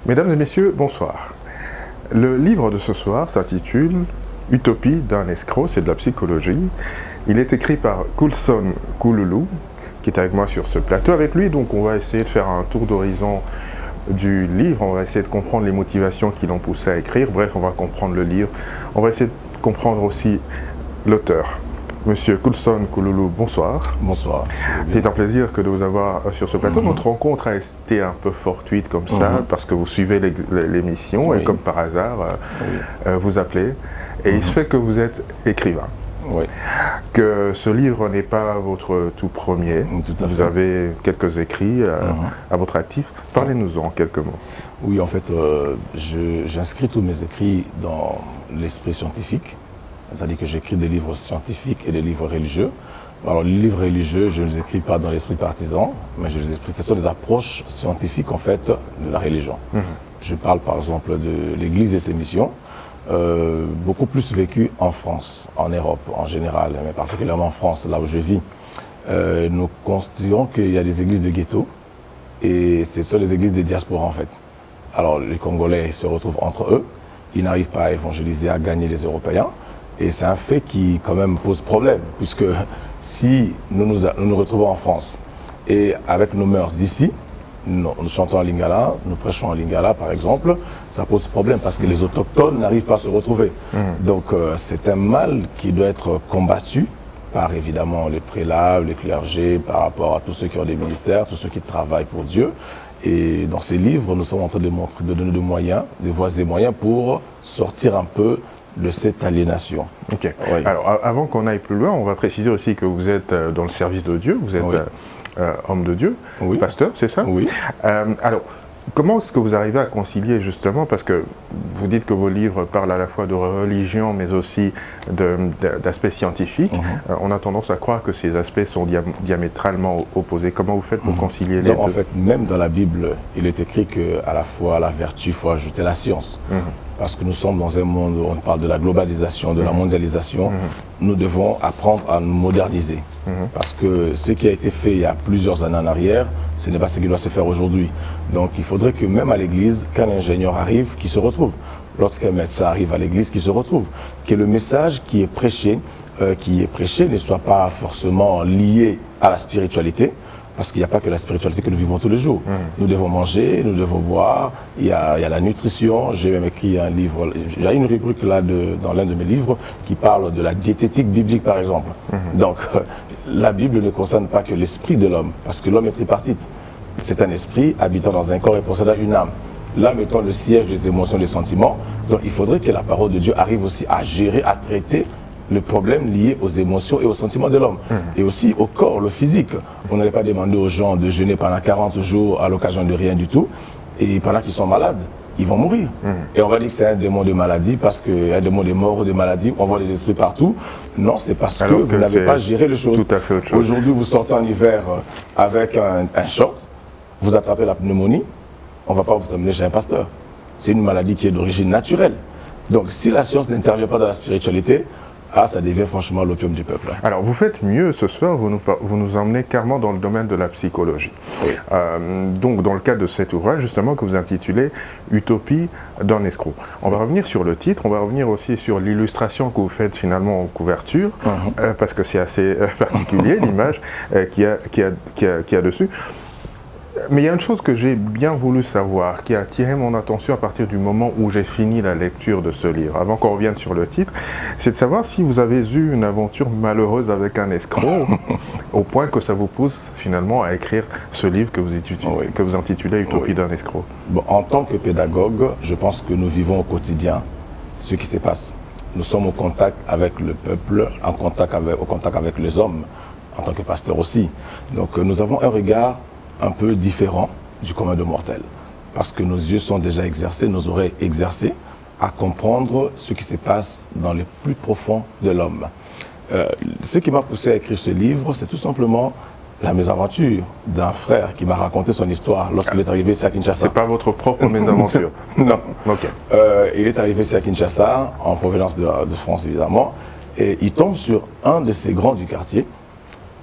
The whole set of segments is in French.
Mesdames et messieurs, bonsoir. Le livre de ce soir s'intitule « Utopie d'un escroc », c'est de la psychologie. Il est écrit par Coulson Kouloulou, qui est avec moi sur ce plateau. Avec lui, donc, on va essayer de faire un tour d'horizon du livre. On va essayer de comprendre les motivations qui l'ont poussé à écrire. Bref, on va comprendre le livre. On va essayer de comprendre aussi l'auteur. Monsieur Coulson Kouloulou, bonsoir. Bonsoir. C'est un plaisir de vous avoir sur ce plateau. Notre rencontre a été un peu fortuite comme ça, parce que vous suivez l'émission et comme par hasard, vous appelez. Et il se fait que vous êtes écrivain. Oui. Que ce livre n'est pas votre tout premier. Tout à fait. Vous avez quelques écrits à votre actif. Parlez-nous-en en quelques mots. Oui, en fait, j'inscris tous mes écrits dans l'esprit scientifique. C'est-à-dire que j'écris des livres scientifiques et des livres religieux. Alors, les livres religieux, je ne les écris pas dans l'esprit partisan, mais je les écris. Ce sont des approches scientifiques, en fait, de la religion. Je parle, par exemple, de l'Église et ses missions, beaucoup plus vécues en France, en Europe en général, mais particulièrement en France, là où je vis. Nous constatons qu'il y a des églises de ghetto, et ce sont les églises des diasporas, en fait. Alors, les Congolais se retrouvent entre eux, ils n'arrivent pas à évangéliser, à gagner les Européens. Et c'est un fait qui, quand même, pose problème, puisque si nous nous retrouvons en France et avec nos mœurs d'ici, nous chantons en lingala, nous prêchons en lingala, par exemple, ça pose problème parce que les autochtones n'arrivent pas à se retrouver. Donc, c'est un mal qui doit être combattu par, évidemment, les prélats, les clergés, par rapport à tous ceux qui ont des ministères, tous ceux qui travaillent pour Dieu. Et dans ces livres, nous sommes en train de donner des moyens, des voies et moyens pour sortir un peu de cette aliénation. Ok. Oui. Alors, avant qu'on aille plus loin, on va préciser aussi que vous êtes dans le service de Dieu, vous êtes homme de Dieu, pasteur, c'est ça? Oui. Alors, comment est-ce que vous arrivez à concilier justement, parce que vous dites que vos livres parlent à la fois de religion, mais aussi d'aspects scientifiques. On a tendance à croire que ces aspects sont diamétralement opposés. Comment vous faites pour concilier les deux? En fait, même dans la Bible, il est écrit qu'à la fois la vertu, il faut ajouter la science. Parce que nous sommes dans un monde où on parle de la globalisation, de la mondialisation. Nous devons apprendre à nous moderniser. Parce que ce qui a été fait il y a plusieurs années en arrière, ce n'est pas ce qui doit se faire aujourd'hui. Donc il faudrait que même à l'église, qu'un ingénieur arrive, qu'il se retrouve. Lorsqu'un médecin arrive à l'église, qu'il se retrouve. Que le message qui est prêché ne soit pas forcément lié à la spiritualité. Parce qu'il n'y a pas que la spiritualité que nous vivons tous les jours. Nous devons manger, nous devons boire, il y a la nutrition. J'ai même écrit un livre, j'ai une rubrique là dans l'un de mes livres qui parle de la diététique biblique par exemple. Donc la Bible ne concerne pas que l'esprit de l'homme, parce que l'homme est tripartite. C'est un esprit habitant dans un corps et possédant une âme. L'âme étant le siège des émotions, des sentiments. Donc il faudrait que la parole de Dieu arrive aussi à gérer, à traiter le problème lié aux émotions et aux sentiments de l'homme. Et aussi au corps, le physique. On n'allait pas demander aux gens de jeûner pendant 40 jours à l'occasion de rien du tout. Et pendant qu'ils sont malades, ils vont mourir. Et on va dire que c'est un démon de maladie parce qu'un démon de mort ou de maladie, on voit des esprits partout. Non, c'est parce que vous n'avez pas géré les choses. Tout à fait autre chose. Aujourd'hui, vous sortez en hiver avec un short, vous attrapez la pneumonie, on ne va pas vous amener chez un pasteur. C'est une maladie qui est d'origine naturelle. Donc si la science n'intervient pas dans la spiritualité, ça devient franchement l'opium du peuple. Alors, vous faites mieux ce soir, vous nous emmenez carrément dans le domaine de la psychologie. Donc, dans le cadre de cet ouvrage, justement, que vous intitulez « Utopie d'un escroc ». On va revenir sur le titre, on va revenir aussi sur l'illustration que vous faites finalement en couverture, parce que c'est assez particulier, l'image qu'il y a dessus. Mais il y a une chose que j'ai bien voulu savoir, qui a attiré mon attention à partir du moment où j'ai fini la lecture de ce livre, avant qu'on revienne sur le titre, c'est de savoir si vous avez eu une aventure malheureuse avec un escroc, au point que ça vous pousse finalement à écrire ce livre que vous intitulez Utopie d'un escroc. Bon, en tant que pédagogue, je pense que nous vivons au quotidien ce qui se passe. Nous sommes au contact avec le peuple, au contact avec les hommes, en tant que pasteur aussi. Donc nous avons un regard un peu différent du commun de mortels. Parce que nos yeux sont déjà exercés, nos oreilles exercées, à comprendre ce qui se passe dans le plus profond de l'homme. Ce qui m'a poussé à écrire ce livre, c'est tout simplement la mésaventure d'un frère qui m'a raconté son histoire lorsqu'il est arrivé ici à Kinshasa. C'est pas votre propre mésaventure? Non. Okay. Il est arrivé ici à Kinshasa, en provenance de France évidemment, et il tombe sur un de ces grands du quartier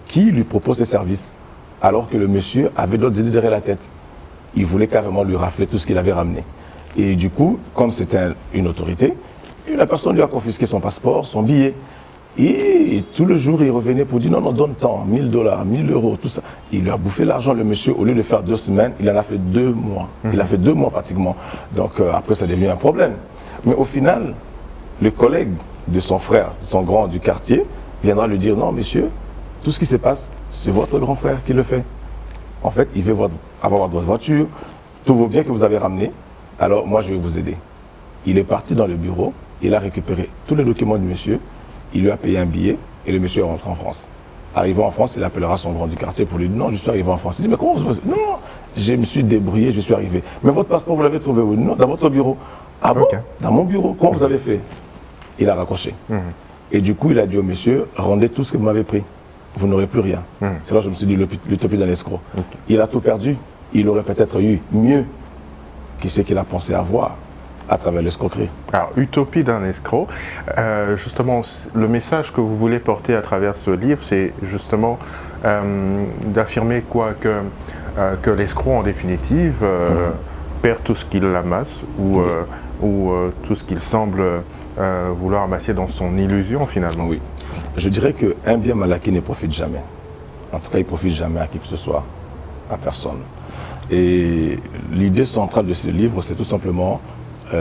qui lui propose ses services, alors que le monsieur avait d'autres idées derrière la tête. il voulait carrément lui rafler tout ce qu'il avait ramené. Et du coup, comme c'était une autorité, la personne lui a confisqué son passeport, son billet. Et tout le jour, il revenait pour dire non, non, donne tant, 1000 $, 1000 €, tout ça. Il lui a bouffé l'argent, le monsieur, au lieu de faire 2 semaines, il en a fait 2 mois. Il a fait 2 mois pratiquement. Donc après, ça devient un problème. Mais au final, le collègue de son frère, son grand du quartier, viendra lui dire non, monsieur, tout ce qui se passe, c'est votre grand frère qui le fait. En fait, il veut avoir votre voiture, tous vos biens que vous avez ramenés, alors moi, je vais vous aider. Il est parti dans le bureau, il a récupéré tous les documents du monsieur, il lui a payé un billet et le monsieur est rentré en France. Arrivant en France, il appellera son grand du quartier pour lui dire non, je suis arrivé en France. Il dit mais comment vous... Non, je me suis débrouillé, je suis arrivé. Mais votre passeport, vous l'avez trouvé où? Non, dans votre bureau. Ah bon? Dans mon bureau. Comment vous avez fait? Il a raccroché. Et du coup, il a dit au monsieur, rendez tout ce que vous m'avez pris. Vous n'aurez plus rien. C'est là que je me suis dit l'utopie d'un escroc. Il a tout perdu. Il aurait peut-être eu mieux que ce qu'il a pensé avoir à travers l'escroquerie. Alors, utopie d'un escroc, justement, le message que vous voulez porter à travers ce livre, c'est justement d'affirmer quoi que l'escroc, en définitive, perd tout ce qu'il amasse ou tout ce qu'il semble vouloir amasser dans son illusion, finalement. Oui. Je dirais qu'un bien mal acquis ne profite jamais. En tout cas, il ne profite jamais à qui que ce soit, à personne. Et l'idée centrale de ce livre, c'est tout simplement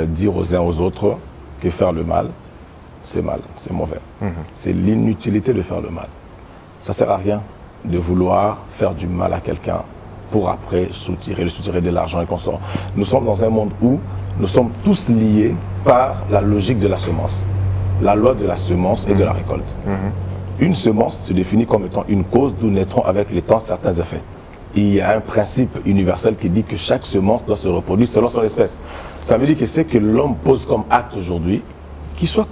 dire aux uns aux autres que faire le mal, c'est mauvais. C'est l'inutilité de faire le mal. Ça ne sert à rien de vouloir faire du mal à quelqu'un pour après le soutirer de l'argent et qu'on sort. Nous sommes dans un monde où nous sommes tous liés par la logique de la semence. La loi de la semence et de la récolte. Une semence se définit comme étant une cause d'où naîtront avec le temps certains effets. Il y a un principe universel qui dit que chaque semence doit se reproduire selon son espèce. Ça veut dire que ce que l'homme pose comme acte aujourd'hui, qu'il soit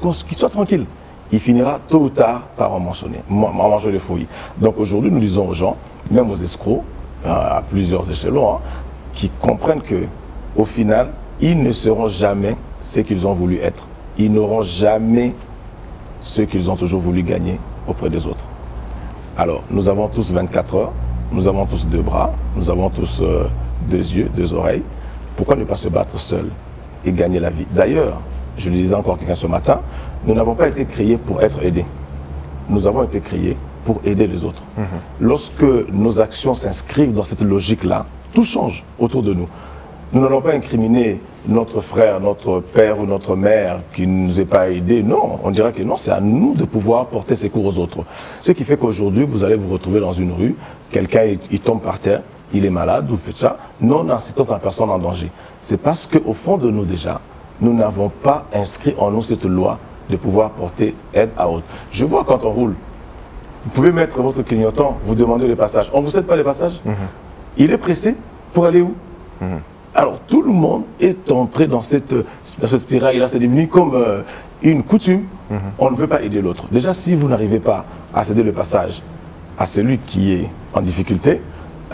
tranquille. Il finira tôt ou tard par en manger le fruit. Donc aujourd'hui, nous disons aux gens, même aux escrocs, à plusieurs échelons, qui comprennent qu'au final, ils ne seront jamais ce qu'ils ont voulu être. Ils n'auront jamais ce qu'ils ont toujours voulu gagner auprès des autres. Alors, nous avons tous 24 heures. Nous avons tous 2 bras, nous avons tous 2 yeux, 2 oreilles. Pourquoi ne pas se battre seul et gagner la vie? D'ailleurs, je le disais encore à quelqu'un ce matin, nous n'avons pas été créés pour être aidés. Nous avons été créés pour aider les autres. Lorsque nos actions s'inscrivent dans cette logique-là, tout change autour de nous. Nous n'allons pas incriminer notre frère, notre père ou notre mère qui ne nous ait pas aidés. Non, on dira que non, c'est à nous de pouvoir porter secours aux autres. Ce qui fait qu'aujourd'hui, vous allez vous retrouver dans une rue, quelqu'un il tombe par terre, il est malade ou tout ça, non insistant à personne en danger. C'est parce qu'au fond de nous déjà, nous n'avons pas inscrit en nous cette loi de pouvoir porter aide à autres. Je vois quand on roule, vous pouvez mettre votre clignotant, vous demandez le passage. On ne vous cède pas le passage? Il est pressé pour aller où? Alors tout le monde est entré dans cette spirale-là, c'est devenu comme une coutume. On ne veut pas aider l'autre. Déjà, si vous n'arrivez pas à céder le passage à celui qui est en difficulté,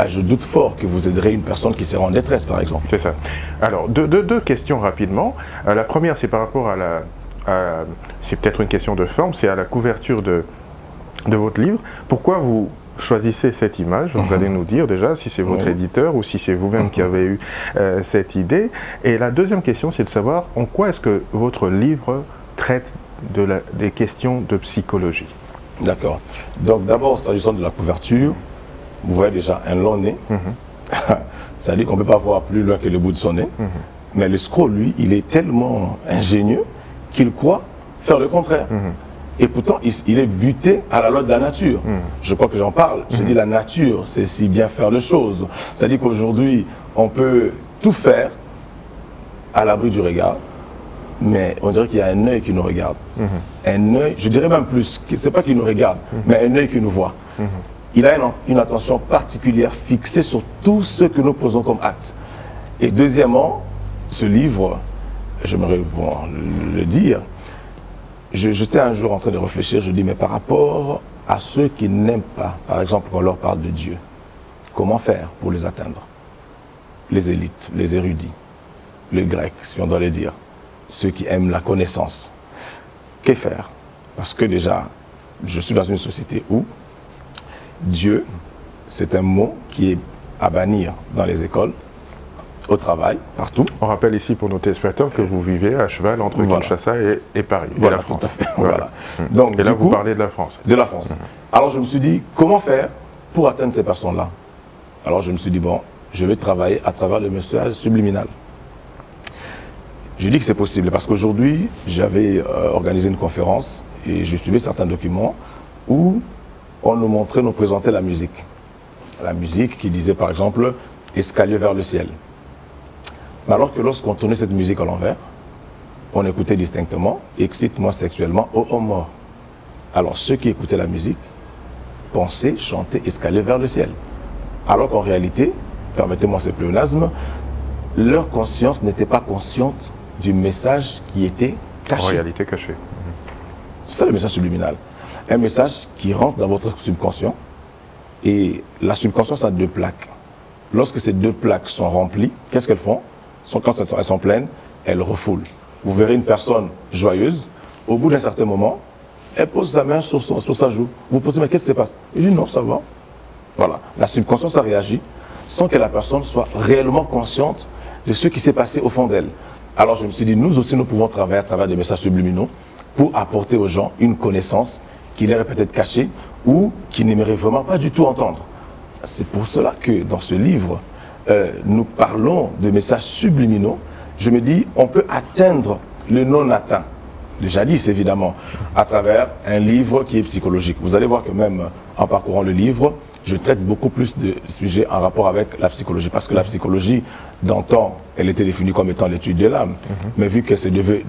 je doute fort que vous aiderez une personne qui sera en détresse, par exemple. C'est ça. Alors, deux questions rapidement. La première, c'est par rapport à c'est peut-être une question de forme, c'est à la couverture de votre livre. Pourquoi vous choisissez cette image? Vous allez nous dire déjà si c'est votre éditeur ou si c'est vous-même qui avez eu cette idée. Et la deuxième question, c'est de savoir en quoi est-ce que votre livre traite des questions de psychologie. D'accord. Donc d'abord, s'agissant de la couverture, vous voyez déjà un long nez. Ça veut dire qu'on ne peut pas voir plus loin que le bout de son nez. Mais l'escroc, lui, il est tellement ingénieux qu'il croit faire le contraire. Et pourtant, il est buté à la loi de la nature. Je crois que j'en parle. J'ai dit la nature, c'est si bien faire les choses. C'est-à-dire qu'aujourd'hui, on peut tout faire à l'abri du regard, mais on dirait qu'il y a un œil qui nous regarde. Un œil, je dirais même plus, ce n'est pas qu'il nous regarde, mais un œil qui nous voit. Il a une attention particulière fixée sur tout ce que nous posons comme acte. Et deuxièmement, ce livre, j'aimerais le dire, j'étais un jour en train de réfléchir, je dis, mais par rapport à ceux qui n'aiment pas, par exemple, qu'on leur parle de Dieu, comment faire pour les atteindre? Les élites, les érudits, les Grecs, si on doit le dire, ceux qui aiment la connaissance. Que faire? Parce que déjà, je suis dans une société où Dieu, c'est un mot qui est à bannir dans les écoles. au travail, partout. On rappelle ici pour nos téléspectateurs que vous vivez à cheval entre Kinshasa et Paris. Voilà, et la France. tout à fait. Voilà. Donc, et là, vous parlez de la France. De la France. Alors, je me suis dit, comment faire pour atteindre ces personnes-là? Alors, je me suis dit, bon, je vais travailler à travers le message subliminal. J'ai dit que c'est possible parce qu'aujourd'hui, j'avais organisé une conférence et je suivais certains documents où on nous montrait, nous présentait la musique. La musique qui disait par exemple « Escalier vers le ciel ». Mais alors que lorsqu'on tournait cette musique à l'envers, on écoutait distinctement « Excite-moi sexuellement au homme mort ». Alors ceux qui écoutaient la musique pensaient chanter « Escalier vers le ciel ». Alors qu'en réalité, permettez-moi ce pléonasme, leur conscience n'était pas consciente du message qui était caché. En réalité caché. C'est ça le message subliminal. Un message qui rentre dans votre subconscient. Et la subconscience a deux plaques. Lorsque ces deux plaques sont remplies, qu'est-ce qu'elles font? Quand elles sont pleines, elles refoulent. Vous verrez une personne joyeuse, au bout d'un certain moment, elle pose sa main sur sa joue. Vous posez, mais qu'est-ce qui se passe? Il dit non, ça va. Voilà. La subconscience a réagi sans que la personne soit réellement consciente de ce qui s'est passé au fond d'elle. Alors je me suis dit, nous aussi, nous pouvons travailler à travers des messages subliminaux pour apporter aux gens une connaissance qui leur est peut-être cachée ou qui n'aimerait vraiment pas du tout entendre. C'est pour cela que dans ce livre, nous parlons de messages subliminaux. Je me dis, on peut atteindre le non-atteint, de jadis évidemment, à travers un livre qui est psychologique. Vous allez voir que même en parcourant le livre, je traite beaucoup plus de sujets en rapport avec la psychologie. Parce que la psychologie, d'antan, elle était définie comme étant l'étude de l'âme. Mais vu qu'elle devait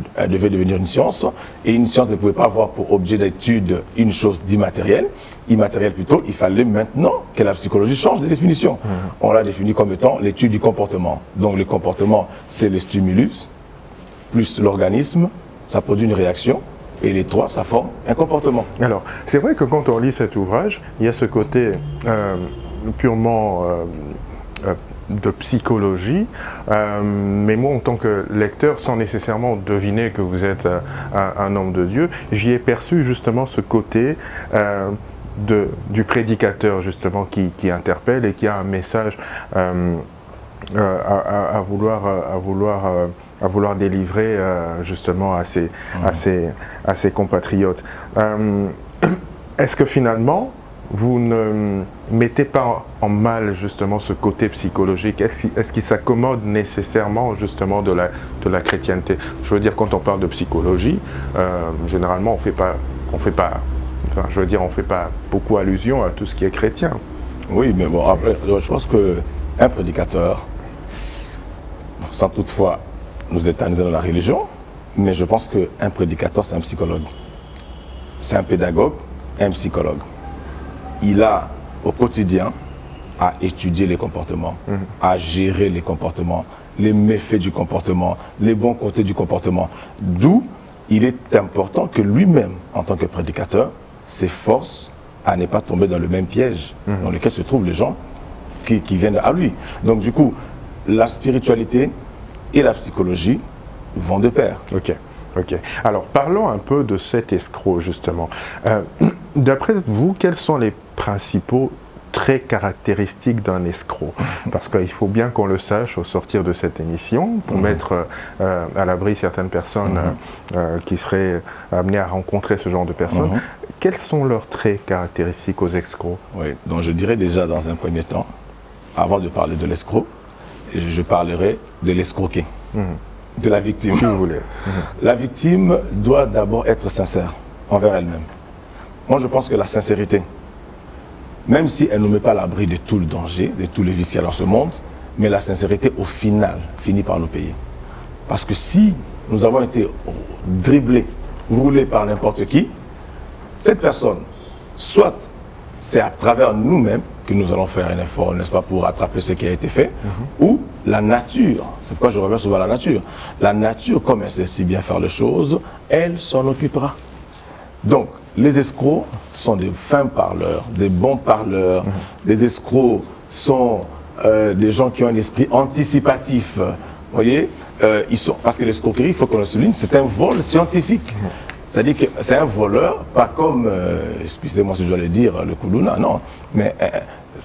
devenir une science, et une science ne pouvait pas avoir pour objet d'étude une chose d'immatériel, immatériel plutôt, il fallait maintenant que la psychologie change de définition. On l'a définie comme étant l'étude du comportement. Donc le comportement, c'est le stimulus, plus l'organisme, ça produit une réaction. Et les trois, ça forme un comportement. Alors, c'est vrai que quand on lit cet ouvrage, il y a ce côté purement de psychologie, mais moi, en tant que lecteur, sans nécessairement deviner que vous êtes un homme de Dieu, j'y ai perçu justement ce côté du prédicateur, justement, qui interpelle et qui a un message à vouloir délivrer justement à ses compatriotes. Est-ce que finalement, vous ne mettez pas en mal justement ce côté psychologique? Est-ce qu'il s'accommode nécessairement justement de la chrétienté? Je veux dire, quand on parle de psychologie, généralement on fait pas beaucoup allusion à tout ce qui est chrétien. Oui, mais bon, après, je pense qu'un prédicateur, sans toutefois nous éterniser dans la religion, mais je pense qu'un prédicateur, c'est un psychologue. C'est un pédagogue, un psychologue. Il a, au quotidien, à étudier les comportements, à gérer les comportements, les méfaits du comportement, les bons côtés du comportement. D'où il est important que lui-même, en tant que prédicateur, s'efforce à ne pas tomber dans le même piège dans lequel se trouvent les gens qui viennent à lui. Donc du coup, la spiritualité et la psychologie vont de pair. Ok. Alors, parlons un peu de cet escroc, justement. D'après vous, quels sont les principaux traits caractéristiques d'un escroc? Parce qu'il faut bien qu'on le sache au sortir de cette émission, pour mettre à l'abri certaines personnes qui seraient amenées à rencontrer ce genre de personnes. Quels sont leurs traits caractéristiques aux escrocs? Oui, donc je dirais déjà dans un premier temps, avant de parler de l'escroc, je parlerai de l'escroqué, de la victime. Si vous voulez. La victime doit d'abord être sincère envers elle-même. Moi, je pense que la sincérité, même si elle ne nous met pas à l'abri de tout le danger, de tous les vices dans ce monde, mais la sincérité, au final, finit par nous payer. Parce que si nous avons été dribblés, roulés par n'importe qui, cette personne, soit c'est à travers nous-mêmes que nous allons faire un effort, n'est-ce pas, pour rattraper ce qui a été fait, ou la nature, c'est pourquoi je reviens souvent à la nature. La nature, comme elle sait si bien faire les choses, elle s'en occupera. Donc, les escrocs sont des fins parleurs, des bons parleurs. Les escrocs sont des gens qui ont un esprit anticipatif. Vous voyez, parce que l'escroquerie, il faut qu'on le souligne, c'est un vol scientifique. C'est-à-dire que c'est un voleur, pas comme, excusez-moi si je dois le dire, le Koulouna, non, mais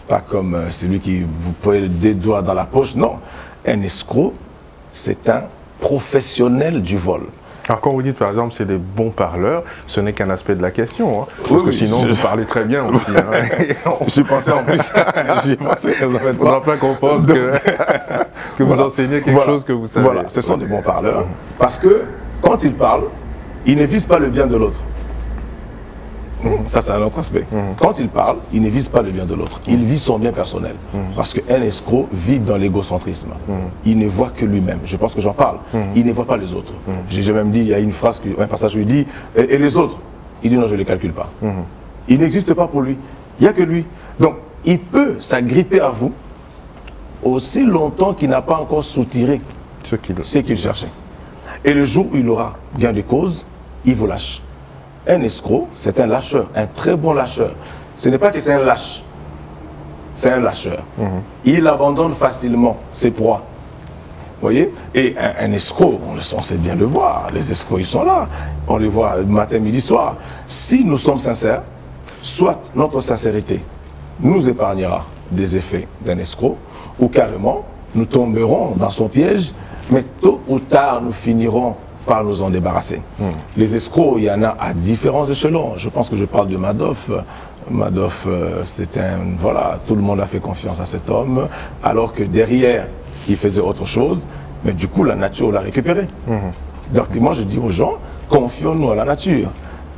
pas comme celui qui vous pose des doigts dans la poche, non. Un escroc, c'est un professionnel du vol. Alors quand vous dites par exemple c'est des bons parleurs, ce n'est qu'un aspect de la question, hein, parce que sinon vous parlez très bien aussi. Hein. J'ai pensé en plus, j'ai pensé, vous en faites pas. On n'a pas comprendre que vous enseignez quelque chose que vous savez. Voilà, ce sont des bons parleurs, parce que quand ils parlent, ils ne visent pas le bien de l'autre. Ça, c'est un autre aspect. Quand il parle, il ne vise pas le bien de l'autre. Il vise son bien personnel. Parce qu'un escroc vit dans l'égocentrisme. Il ne voit que lui-même. Je pense que j'en parle. Il ne voit pas les autres. J'ai même dit, il y a une phrase, un passage où il dit, et les autres? Il dit non, je ne les calcule pas. Il n'existe pas pour lui. Il n'y a que lui. Donc, il peut s'agripper à vous aussi longtemps qu'il n'a pas encore soutiré ce qu'il cherchait. Et le jour où il aura gain de cause, il vous lâche. Un escroc, c'est un lâcheur, un très bon lâcheur. Ce n'est pas que c'est un lâche, c'est un lâcheur. Il abandonne facilement ses proies. Vous voyez? Et un escroc, on sait bien le voir, les escrocs ils sont là, on les voit matin, midi, soir. Si nous sommes sincères, soit notre sincérité nous épargnera des effets d'un escroc, ou carrément nous tomberons dans son piège, mais tôt ou tard nous finirons par nous en débarrasser. Les escrocs, il y en a à différents échelons. Je pense que je parle de Madoff. Madoff, c'est un... Voilà, tout le monde a fait confiance à cet homme, alors que derrière, il faisait autre chose, mais du coup, la nature l'a récupéré. Donc moi, je dis aux gens, confions-nous à la nature.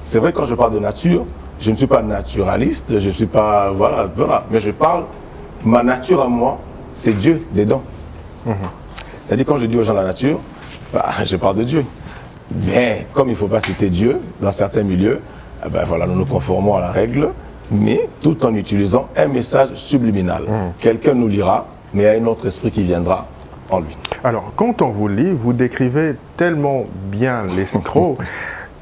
C'est vrai, quand je parle de nature, je ne suis pas naturaliste, je ne suis pas... Voilà, mais je parle, ma nature à moi, c'est Dieu dedans. C'est-à-dire, quand je dis aux gens la nature, je parle de Dieu. Mais comme il ne faut pas citer Dieu dans certains milieux, ben voilà, nous nous conformons à la règle, mais tout en utilisant un message subliminal. Quelqu'un nous lira, mais il y a un autre esprit qui viendra en lui. Alors, quand on vous lit, vous décrivez tellement bien l'escroc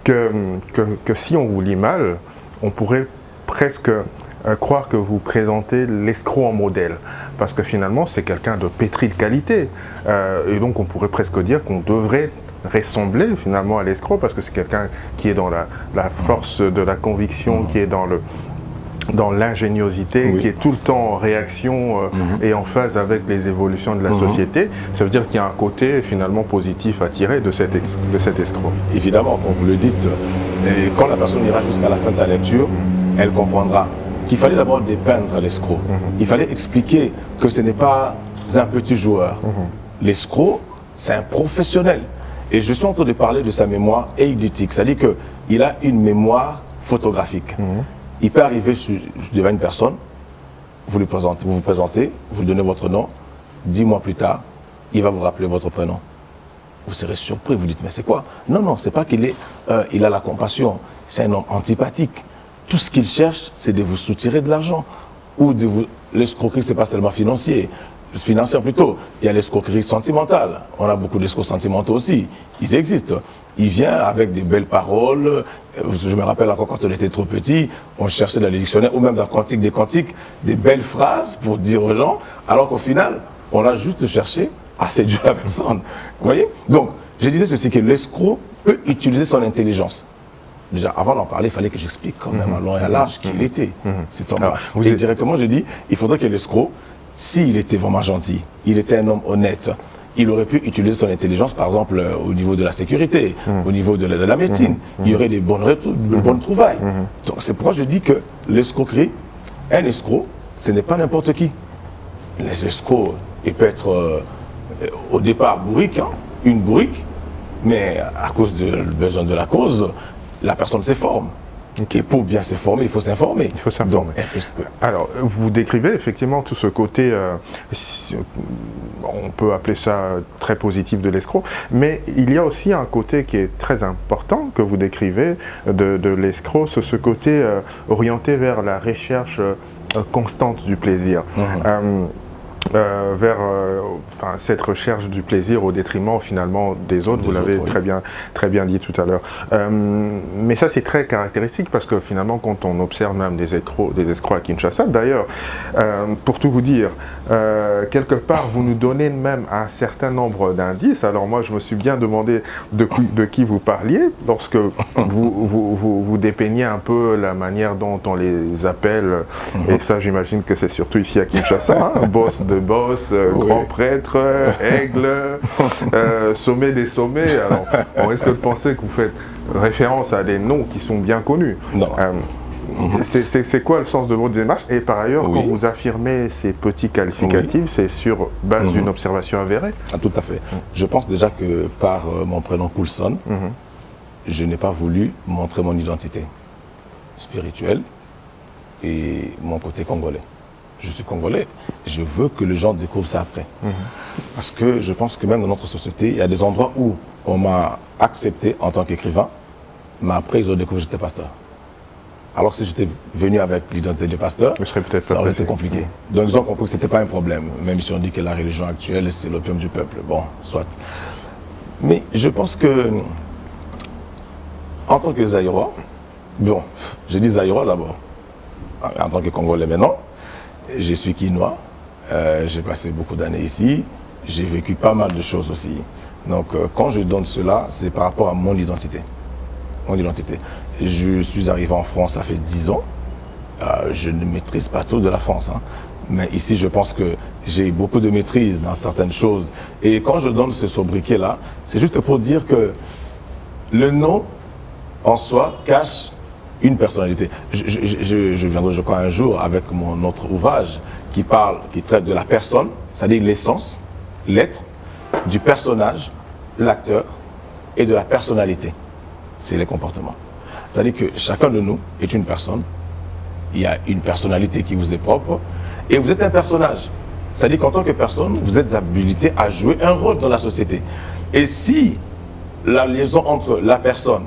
que si on vous lit mal, on pourrait presque croire que vous présentez l'escroc en modèle. Parce que finalement, c'est quelqu'un de pétri de qualité. Et donc, on pourrait presque dire qu'on devrait ressembler finalement à l'escroc, parce que c'est quelqu'un qui est dans la force de la conviction, qui est dans l'ingéniosité, qui est tout le temps en réaction et en phase avec les évolutions de la société. Ça veut dire qu'il y a un côté finalement positif à tirer de cet escroc. Évidemment, comme vous le dites, et quand la personne ira jusqu'à la fin de sa lecture, elle comprendra qu'il fallait d'abord dépeindre l'escroc. Il fallait expliquer que ce n'est pas un petit joueur. L'escroc, c'est un professionnel. Et je suis en train de parler de sa mémoire eidetique, c'est-à-dire qu'il a une mémoire photographique. Il peut arriver devant une personne, vous vous présentez, vous donnez votre nom, 10 mois plus tard, il va vous rappeler votre prénom. Vous serez surpris, vous dites, mais c'est quoi? Non, non, c'est pas qu'il il a la compassion, c'est un homme antipathique. Tout ce qu'il cherche, c'est de vous soutirer de l'argent. Ou de vous... L'escroquerie, c'est pas seulement financière plutôt. Il y a l'escroquerie sentimentale. On a beaucoup d'escrocs sentimentaux aussi. Ils existent. Il vient avec des belles paroles. Je me rappelle encore quand on était trop petit, on cherchait dans les dictionnaires, ou même dans Cantique des Cantiques, des belles phrases pour dire aux gens, alors qu'au final, on a juste cherché à séduire la personne. Vous voyez? Donc, je disais ceci, que l'escroc peut utiliser son intelligence. Déjà, avant d'en parler, il fallait que j'explique quand même à long et à large qui il était, cet homme-là. Et directement, je dis, il faudrait que l'escroc, s'il était vraiment gentil, il était un homme honnête, il aurait pu utiliser son intelligence, par exemple, au niveau de la sécurité, au niveau de la médecine. Il y aurait des bonnes trouvailles. Donc, c'est pourquoi je dis que l'escroquerie, un escroc, ce n'est pas n'importe qui. Les escrocs, il peut être au départ bourrique, une bourrique, mais à cause du besoin de la cause, la personne s'informe. Et pour bien s'informer, il faut s'informer. Il faut s'informer. Alors, vous décrivez effectivement tout ce côté, on peut appeler ça très positif de l'escroc, mais il y a aussi un côté qui est très important que vous décrivez de l'escroc, c'est ce côté orienté vers la recherche constante du plaisir. Vers cette recherche du plaisir au détriment finalement des autres, vous l'avez très bien dit tout à l'heure. Mais ça c'est très caractéristique parce que finalement quand on observe même des escrocs à Kinshasa, d'ailleurs pour tout vous dire, quelque part, vous nous donnez même un certain nombre d'indices. Alors moi, je me suis bien demandé de qui vous parliez lorsque vous dépeignez un peu la manière dont on les appelle. Et ça, j'imagine que c'est surtout ici à Kinshasa, hein, boss de boss, grand prêtre, aigle, sommet des sommets. Alors, on risque de penser que vous faites référence à des noms qui sont bien connus. Non. C'est quoi le sens de votre démarche? Et par ailleurs, quand vous affirmez ces petits qualificatifs, c'est sur base d'une observation avérée? Ah, tout à fait. Je pense déjà que par mon prénom Coulson, je n'ai pas voulu montrer mon identité spirituelle et mon côté congolais. Je suis congolais, je veux que les gens découvrent ça après. Parce que je pense que même dans notre société, il y a des endroits où on m'a accepté en tant qu'écrivain, mais après ils ont découvert que j'étais pasteur. Alors si j'étais venu avec l'identité de pasteur, ça aurait été compliqué. Donc ils ont compris que ce n'était pas un problème, même si on dit que la religion actuelle, c'est l'opium du peuple. Bon, soit. Mais je pense que, en tant que Zaïrois, bon, je dis Zaïrois d'abord, en tant que Congolais maintenant, je suis Quinois, j'ai passé beaucoup d'années ici, j'ai vécu pas mal de choses aussi. Donc quand je donne cela, c'est par rapport à mon identité. Mon identité. Je suis arrivé en France, ça fait 10 ans. Je ne maîtrise pas tout de la France. Hein. Mais ici, je pense que j'ai beaucoup de maîtrise dans certaines choses. Et quand je donne ce sobriquet-là, c'est juste pour dire que le nom, en soi, cache une personnalité. Je viendrai, je crois, un jour avec mon autre ouvrage qui traite de la personne, c'est-à-dire l'essence, l'être, du personnage, l'acteur et de la personnalité. C'est les comportements. C'est-à-dire que chacun de nous est une personne, il y a une personnalité qui vous est propre, et vous êtes un personnage. C'est-à-dire qu'en tant que personne, vous êtes habilité à jouer un rôle dans la société. Et si la liaison entre la personne